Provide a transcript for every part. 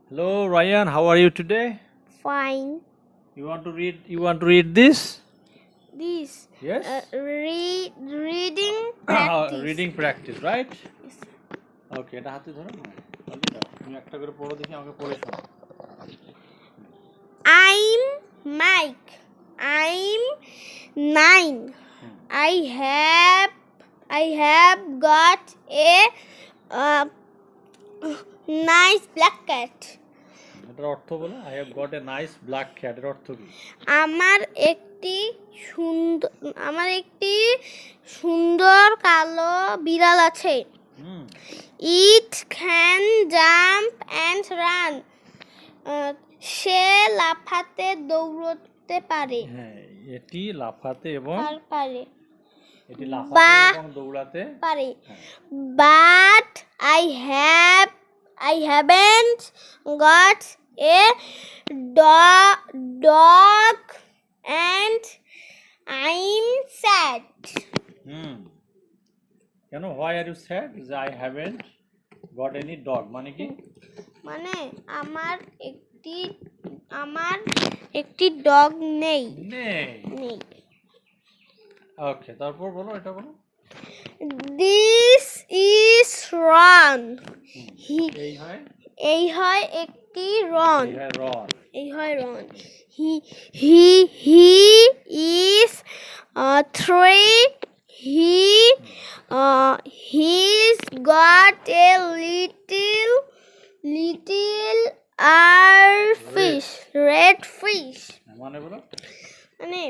Hello Ryan, how are you today? Fine. You want to read this? This Yes? reading practice. Reading practice, right? Yes. Okay, এটা হাতে ধরো না। তুমি একটা করে পড়ো দেখি আমাকে পড়ে শোনাও। I'm Mike. I'm 9. I have got a nice black cat. এটার অর্থ বলো। I have got a nice black cat এর অর্থ কি? আমার একটি সুন্দর কালো বিড়াল আছে। It can jump and run. সে লাফাতে দৌড়তে পারে। হ্যাঁ, এটি লাফাতে এবং পারে। এটি লাফাতে এবং দৌড়াতে পারে। But I haven't got a dog and I'm sad. কেন why are you sad? I haven't got any dog মানে কি? মানে আমার একটি ডগ নেই। ওকে, তারপর বলো, এটা বলো। This is Ron. এই হয় একটি রন। He is 3. He's got a little red fish. মানে বলো। মানে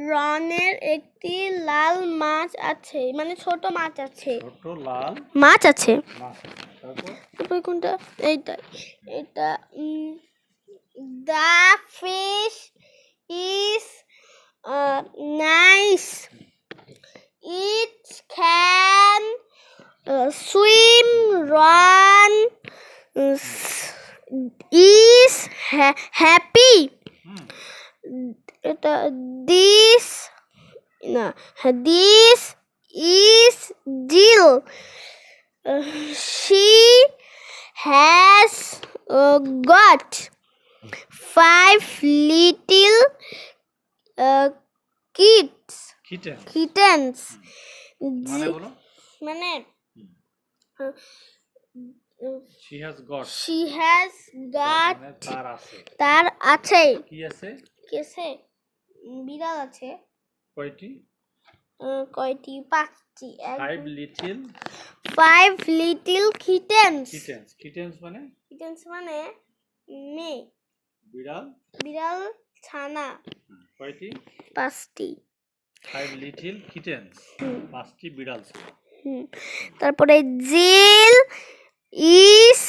রনের একটি লাল মাছ আছে, মানে ছোট মাছ আছে। ছোট লাল মাছ আছে। তারপর কোনটা? এটা The fish is nice. It can swim, run, is happy. This is Jill. She has got 5 little kittens. মানে she has got তার আছে। কি আছে? বিড়াল আছে। কয়টি? 5টি। 5 little kittens. Kittens মানে মেয়ে। বিড়াল ছানা। কয়টি? 5টি। 5 little kittens. 5টি বিড়াল ছিল। তারপরে Jill is